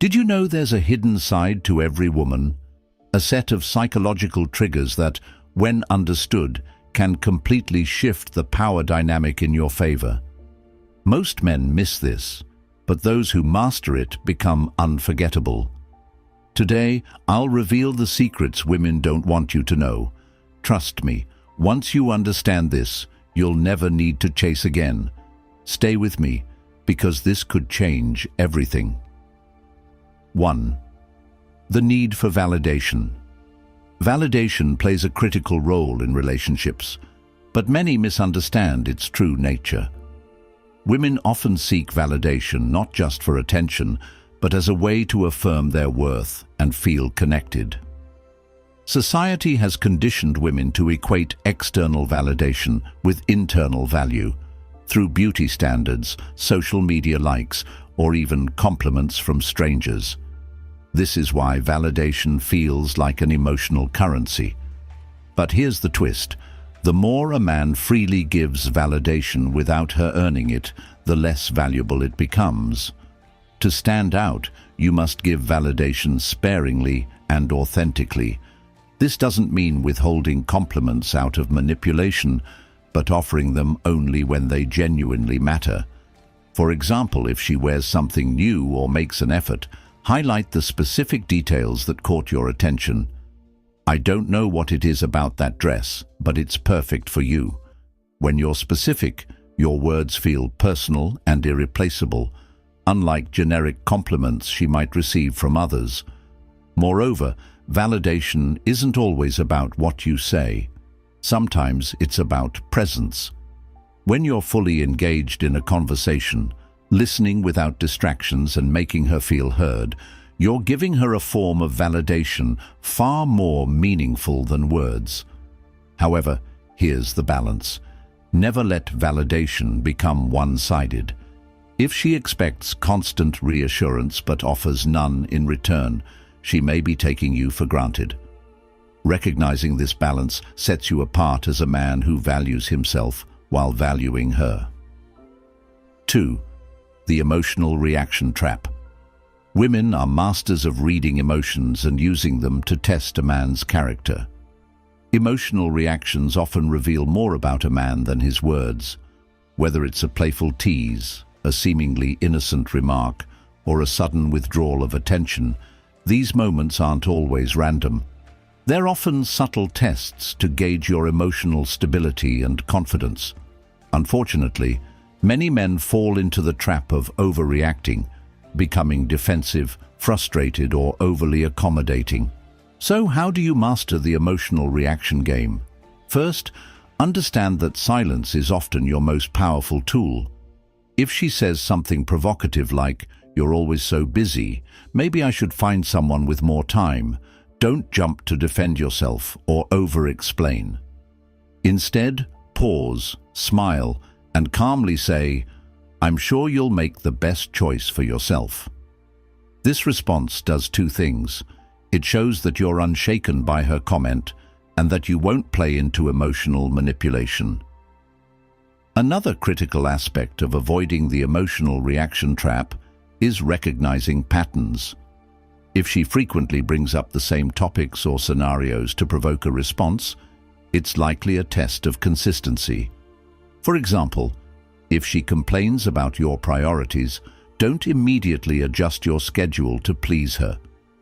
Did you know there's a hidden side to every woman? A set of psychological triggers that, when understood, can completely shift the power dynamic in your favor. Most men miss this, but those who master it become unforgettable. Today, I'll reveal the secrets women don't want you to know. Trust me, once you understand this, you'll never need to chase again. Stay with me, because this could change everything. 1. The need for validation. Validation plays a critical role in relationships, but many misunderstand its true nature. Women often seek validation not just for attention, but as a way to affirm their worth and feel connected. Society has conditioned women to equate external validation with internal value, through beauty standards, social media likes, or even compliments from strangers. This is why validation feels like an emotional currency. But here's the twist. The more a man freely gives validation without her earning it, the less valuable it becomes. To stand out, you must give validation sparingly and authentically. This doesn't mean withholding compliments out of manipulation, but offering them only when they genuinely matter. For example, if she wears something new or makes an effort, highlight the specific details that caught your attention. I don't know what it is about that dress, but it's perfect for you. When you're specific, your words feel personal and irreplaceable, unlike generic compliments she might receive from others. Moreover, validation isn't always about what you say. Sometimes it's about presence. When you're fully engaged in a conversation, listening without distractions and making her feel heard, you're giving her a form of validation far more meaningful than words. However, here's the balance. Never let validation become one-sided. If she expects constant reassurance but offers none in return, she may be taking you for granted. Recognizing this balance sets you apart as a man who values himself while valuing her. 2. The emotional reaction trap. Women are masters of reading emotions and using them to test a man's character. Emotional reactions often reveal more about a man than his words. Whether it's a playful tease, a seemingly innocent remark, or a sudden withdrawal of attention, these moments aren't always random. They're often subtle tests to gauge your emotional stability and confidence. Unfortunately, many men fall into the trap of overreacting, becoming defensive, frustrated, or overly accommodating. So how do you master the emotional reaction game? First, understand that silence is often your most powerful tool. If she says something provocative like, "You're always so busy, maybe I should find someone with more time," don't jump to defend yourself or over-explain. Instead, pause, smile, and calmly say, "I'm sure you'll make the best choice for yourself." This response does two things. It shows that you're unshaken by her comment and that you won't play into emotional manipulation. Another critical aspect of avoiding the emotional reaction trap is recognizing patterns. If she frequently brings up the same topics or scenarios to provoke a response, it's likely a test of consistency. For example, if she complains about your priorities, don't immediately adjust your schedule to please her.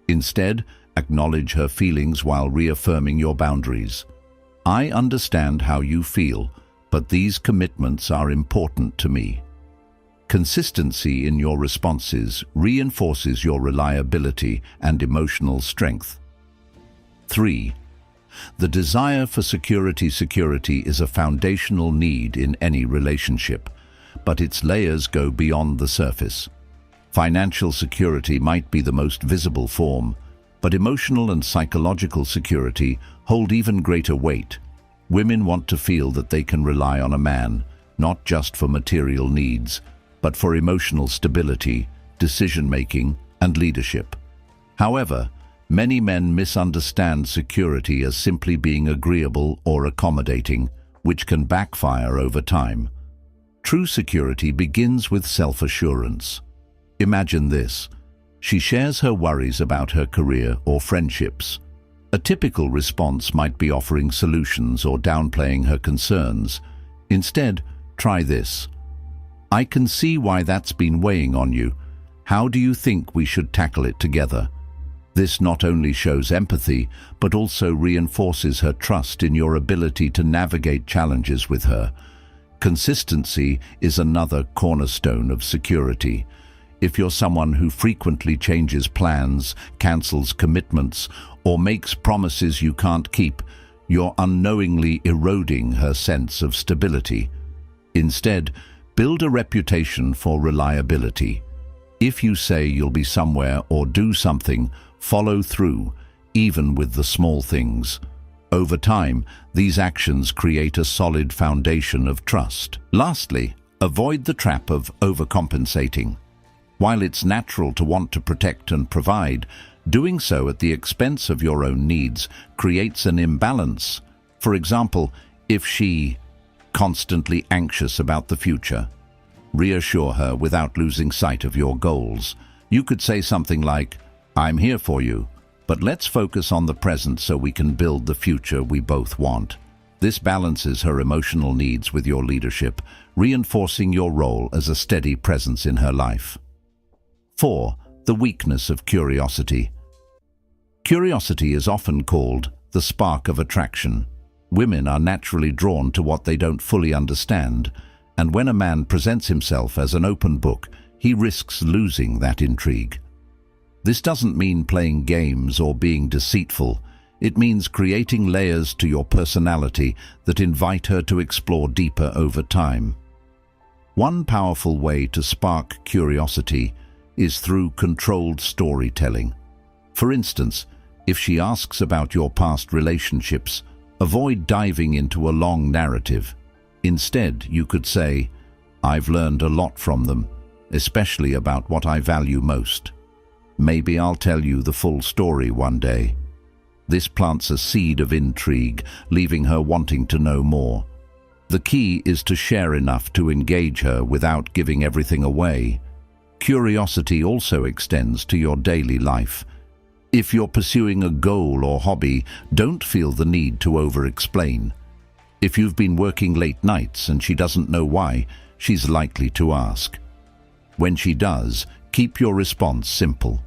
Instead, acknowledge her feelings while reaffirming your boundaries. I understand how you feel, but these commitments are important to me. Consistency in your responses reinforces your reliability and emotional strength. 3. The desire for security. Security is a foundational need in any relationship, but its layers go beyond the surface. Financial security might be the most visible form, but emotional and psychological security hold even greater weight. Women want to feel that they can rely on a man, not just for material needs, but for emotional stability, decision-making, and leadership. However, many men misunderstand security as simply being agreeable or accommodating, which can backfire over time. True security begins with self-assurance. Imagine this. She shares her worries about her career or friendships. A typical response might be offering solutions or downplaying her concerns. Instead, try this. I can see why that's been weighing on you. How do you think we should tackle it together? This not only shows empathy, but also reinforces her trust in your ability to navigate challenges with her. Consistency is another cornerstone of security. If you're someone who frequently changes plans, cancels commitments, or makes promises you can't keep, you're unknowingly eroding her sense of stability. Instead, build a reputation for reliability. If you say you'll be somewhere or do something, follow through, even with the small things. Over time, these actions create a solid foundation of trust. Lastly, avoid the trap of overcompensating. While it's natural to want to protect and provide, doing so at the expense of your own needs creates an imbalance. For example, if she constantly anxious about the future, reassure her without losing sight of your goals. You could say something like, I'm here for you, but let's focus on the present so we can build the future we both want. This balances her emotional needs with your leadership, reinforcing your role as a steady presence in her life. 4. The weakness of curiosity. Curiosity is often called the spark of attraction. Women are naturally drawn to what they don't fully understand, and when a man presents himself as an open book, he risks losing that intrigue. This doesn't mean playing games or being deceitful. It means creating layers to your personality that invite her to explore deeper over time. One powerful way to spark curiosity is through controlled storytelling. For instance, if she asks about your past relationships, avoid diving into a long narrative. Instead, you could say, I've learned a lot from them, especially about what I value most. Maybe I'll tell you the full story one day. This plants a seed of intrigue, leaving her wanting to know more. The key is to share enough to engage her without giving everything away. Curiosity also extends to your daily life. If you're pursuing a goal or hobby, don't feel the need to over-explain. If you've been working late nights and she doesn't know why, she's likely to ask. When she does, keep your response simple.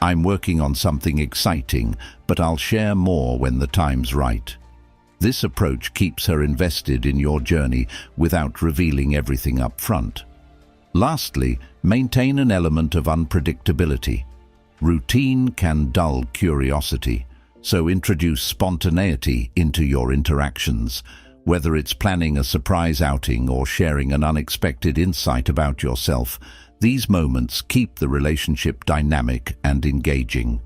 I'm working on something exciting, but I'll share more when the time's right. This approach keeps her invested in your journey without revealing everything up front. Lastly, maintain an element of unpredictability. Routine can dull curiosity, so introduce spontaneity into your interactions. Whether it's planning a surprise outing or sharing an unexpected insight about yourself, these moments keep the relationship dynamic and engaging.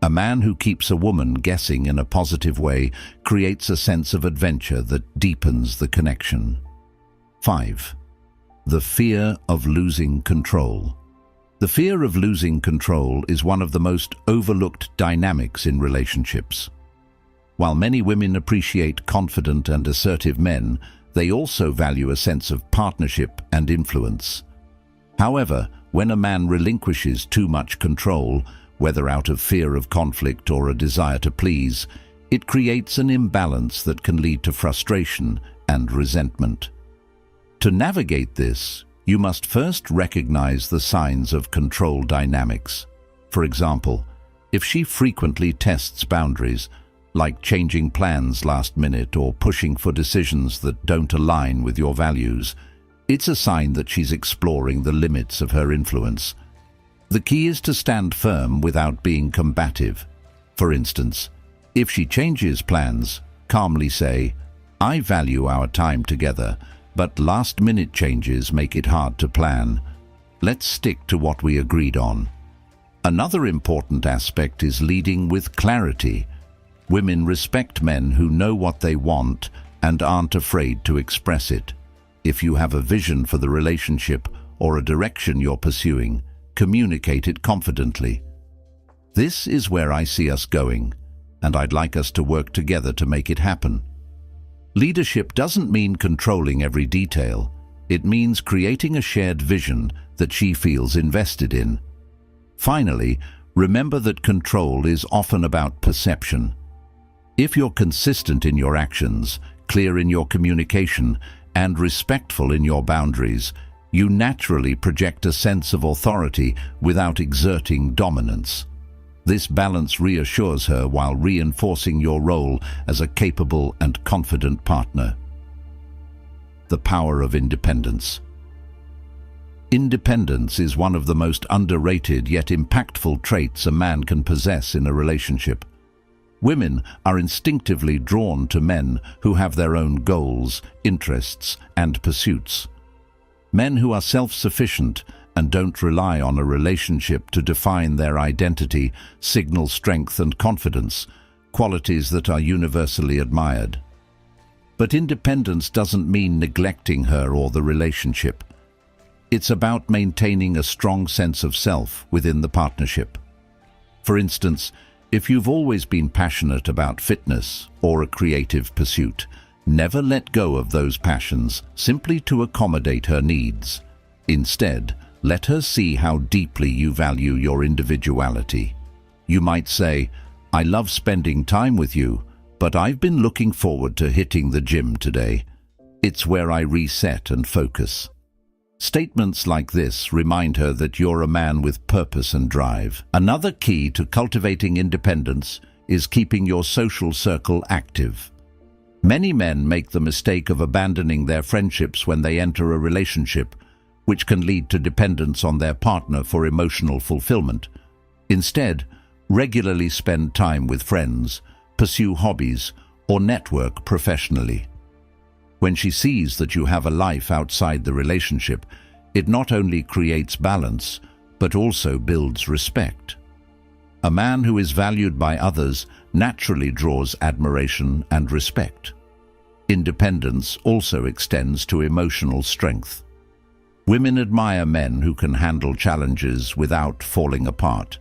A man who keeps a woman guessing in a positive way creates a sense of adventure that deepens the connection. 5. The fear of losing control. The fear of losing control is one of the most overlooked dynamics in relationships. While many women appreciate confident and assertive men, they also value a sense of partnership and influence. However, when a man relinquishes too much control, whether out of fear of conflict or a desire to please, it creates an imbalance that can lead to frustration and resentment. To navigate this, you must first recognize the signs of control dynamics. For example, if she frequently tests boundaries, like changing plans last minute or pushing for decisions that don't align with your values, it's a sign that she's exploring the limits of her influence. The key is to stand firm without being combative. For instance, if she changes plans, calmly say, I value our time together, but last-minute changes make it hard to plan. Let's stick to what we agreed on. Another important aspect is leading with clarity. Women respect men who know what they want and aren't afraid to express it. If you have a vision for the relationship or a direction you're pursuing, communicate it confidently. This is where I see us going, and I'd like us to work together to make it happen. Leadership doesn't mean controlling every detail. It means creating a shared vision that she feels invested in. Finally, remember that control is often about perception. If you're consistent in your actions, clear in your communication, and respectful in your boundaries, you naturally project a sense of authority without exerting dominance. This balance reassures her while reinforcing your role as a capable and confident partner. The power of independence. Independence is one of the most underrated yet impactful traits a man can possess in a relationship. Women are instinctively drawn to men who have their own goals, interests, and pursuits. Men who are self-sufficient and don't rely on a relationship to define their identity signal strength and confidence, qualities that are universally admired. But independence doesn't mean neglecting her or the relationship. It's about maintaining a strong sense of self within the partnership. For instance, if you've always been passionate about fitness or a creative pursuit, never let go of those passions simply to accommodate her needs. Instead, let her see how deeply you value your individuality. You might say, "I love spending time with you, but I've been looking forward to hitting the gym today. It's where I reset and focus." Statements like this remind her that you're a man with purpose and drive. Another key to cultivating independence is keeping your social circle active. Many men make the mistake of abandoning their friendships when they enter a relationship, which can lead to dependence on their partner for emotional fulfillment. Instead, regularly spend time with friends, pursue hobbies, or network professionally. When she sees that you have a life outside the relationship, it not only creates balance, but also builds respect. A man who is valued by others naturally draws admiration and respect. Independence also extends to emotional strength. Women admire men who can handle challenges without falling apart.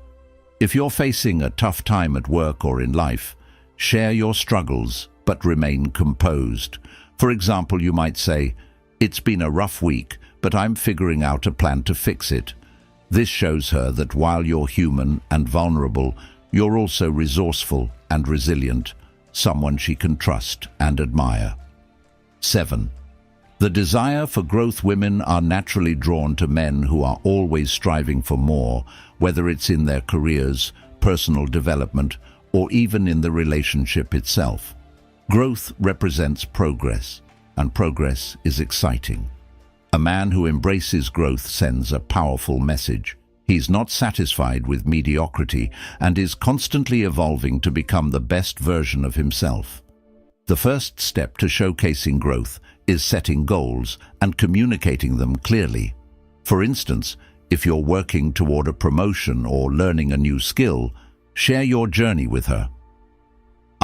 If you're facing a tough time at work or in life, share your struggles but remain composed. For example, you might say, "It's been a rough week, but I'm figuring out a plan to fix it." This shows her that while you're human and vulnerable, you're also resourceful and resilient, someone she can trust and admire. 7. The desire for growth. Women are naturally drawn to men who are always striving for more, whether it's in their careers, personal development, or even in the relationship itself. Growth represents progress, and progress is exciting. A man who embraces growth sends a powerful message. He's not satisfied with mediocrity and is constantly evolving to become the best version of himself. The first step to showcasing growth is setting goals and communicating them clearly. For instance, if you're working toward a promotion or learning a new skill, share your journey with her.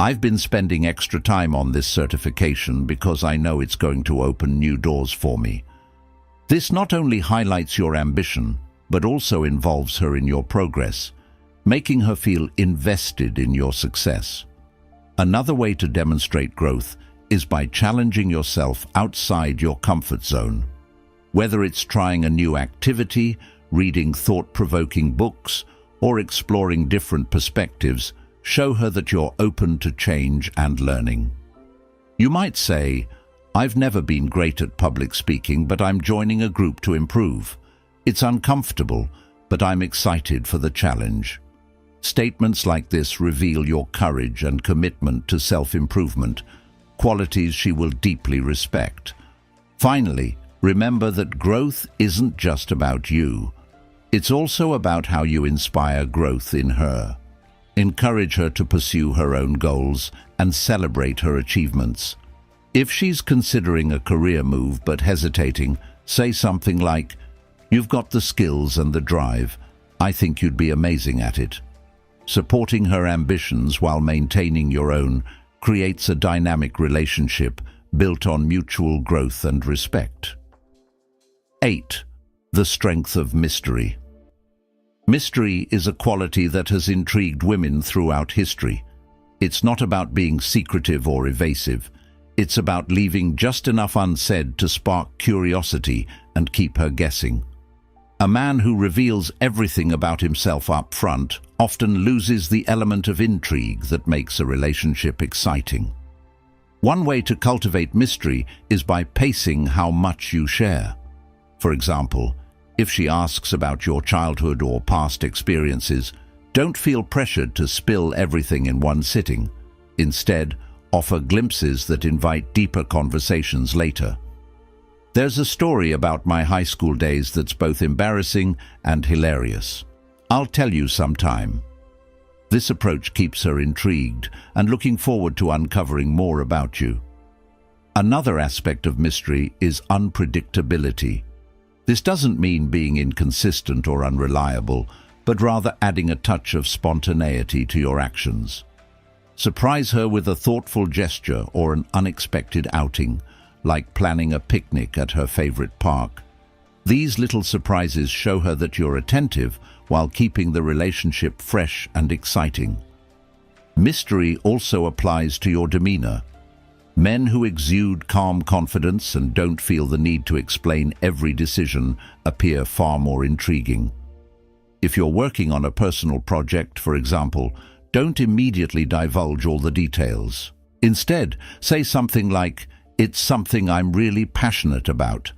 "I've been spending extra time on this certification because I know it's going to open new doors for me." This not only highlights your ambition, but also involves her in your progress, making her feel invested in your success. Another way to demonstrate growth is by challenging yourself outside your comfort zone. Whether it's trying a new activity, reading thought-provoking books, or exploring different perspectives, show her that you're open to change and learning. You might say, "I've never been great at public speaking, but I'm joining a group to improve. It's uncomfortable, but I'm excited for the challenge." Statements like this reveal your courage and commitment to self-improvement, qualities she will deeply respect. Finally, remember that growth isn't just about you. It's also about how you inspire growth in her. Encourage her to pursue her own goals and celebrate her achievements. If she's considering a career move but hesitating, say something like, "You've got the skills and the drive. I think you'd be amazing at it." Supporting her ambitions while maintaining your own creates a dynamic relationship built on mutual growth and respect. 8. The strength of mystery. Mystery is a quality that has intrigued women throughout history. It's not about being secretive or evasive. It's about leaving just enough unsaid to spark curiosity and keep her guessing. A man who reveals everything about himself up front often loses the element of intrigue that makes a relationship exciting. One way to cultivate mystery is by pacing how much you share. For example, if she asks about your childhood or past experiences, don't feel pressured to spill everything in one sitting. Instead, offer glimpses that invite deeper conversations later. There's a story about my high school days that's both embarrassing and hilarious. I'll tell you sometime. This approach keeps her intrigued and looking forward to uncovering more about you. Another aspect of mystery is unpredictability. This doesn't mean being inconsistent or unreliable, but rather adding a touch of spontaneity to your actions. Surprise her with a thoughtful gesture or an unexpected outing, like planning a picnic at her favorite park. These little surprises show her that you're attentive while keeping the relationship fresh and exciting. Mystery also applies to your demeanor. Men who exude calm confidence and don't feel the need to explain every decision appear far more intriguing. If you're working on a personal project, for example, don't immediately divulge all the details. Instead, say something like, "It's something I'm really passionate about.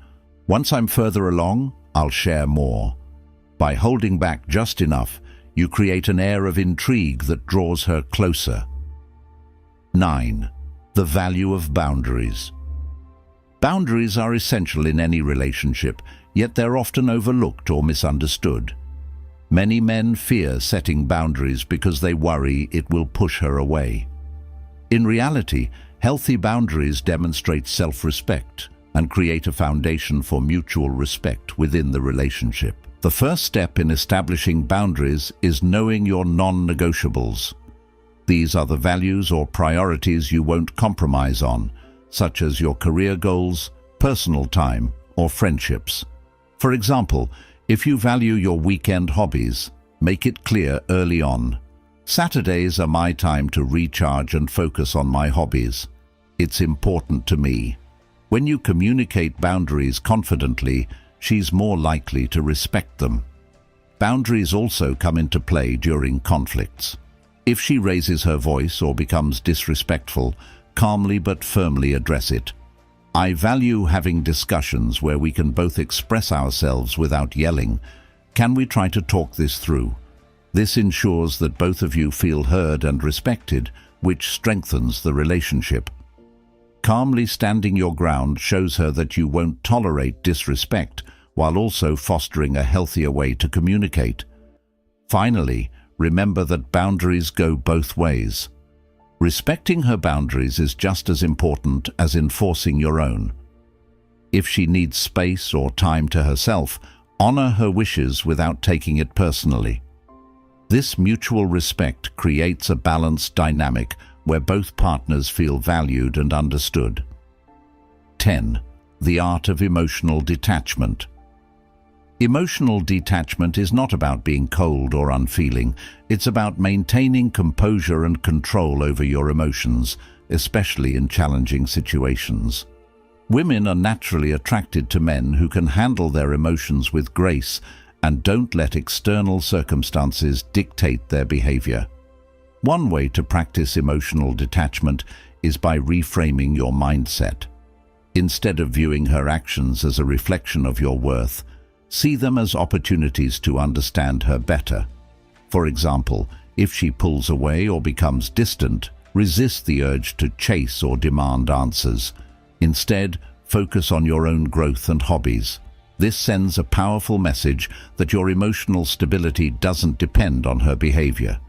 Once I'm further along, I'll share more." By holding back just enough, you create an air of intrigue that draws her closer. 9. The value of boundaries. Boundaries are essential in any relationship, yet they're often overlooked or misunderstood. Many men fear setting boundaries because they worry it will push her away. In reality, healthy boundaries demonstrate self-respect and create a foundation for mutual respect within the relationship. The first step in establishing boundaries is knowing your non-negotiables. These are the values or priorities you won't compromise on, such as your career goals, personal time, or friendships. For example, if you value your weekend hobbies, make it clear early on. Saturdays are my time to recharge and focus on my hobbies. It's important to me. When you communicate boundaries confidently, she's more likely to respect them. Boundaries also come into play during conflicts. If she raises her voice or becomes disrespectful, calmly but firmly address it. I value having discussions where we can both express ourselves without yelling. Can we try to talk this through? This ensures that both of you feel heard and respected, which strengthens the relationship. Calmly standing your ground shows her that you won't tolerate disrespect while also fostering a healthier way to communicate. Finally, remember that boundaries go both ways. Respecting her boundaries is just as important as enforcing your own. If she needs space or time to herself, honor her wishes without taking it personally. This mutual respect creates a balanced dynamic where both partners feel valued and understood. 10. The art of emotional detachment. Emotional detachment is not about being cold or unfeeling. It's about maintaining composure and control over your emotions, especially in challenging situations. Women are naturally attracted to men who can handle their emotions with grace and don't let external circumstances dictate their behavior. One way to practice emotional detachment is by reframing your mindset. Instead of viewing her actions as a reflection of your worth, see them as opportunities to understand her better. For example, if she pulls away or becomes distant, resist the urge to chase or demand answers. Instead, focus on your own growth and hobbies. This sends a powerful message that your emotional stability doesn't depend on her behavior.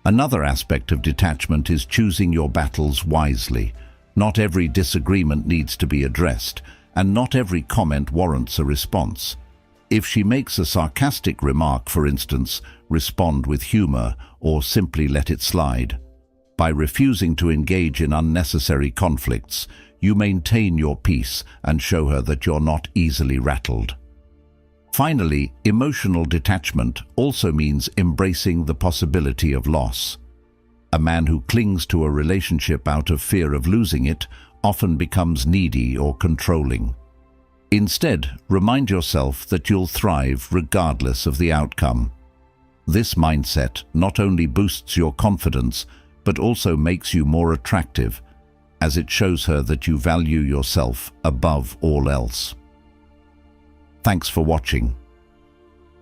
Another aspect of detachment is choosing your battles wisely. Not every disagreement needs to be addressed, and not every comment warrants a response. If she makes a sarcastic remark, for instance, respond with humor or simply let it slide. By refusing to engage in unnecessary conflicts, you maintain your peace and show her that you're not easily rattled. Finally, emotional detachment also means embracing the possibility of loss. A man who clings to a relationship out of fear of losing it often becomes needy or controlling. Instead, remind yourself that you'll thrive regardless of the outcome. This mindset not only boosts your confidence, but also makes you more attractive, as it shows her that you value yourself above all else. Thanks for watching.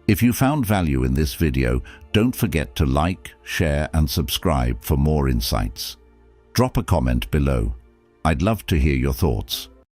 If you found value in this video, don't forget to like, share, and subscribe for more insights. Drop a comment below. I'd love to hear your thoughts.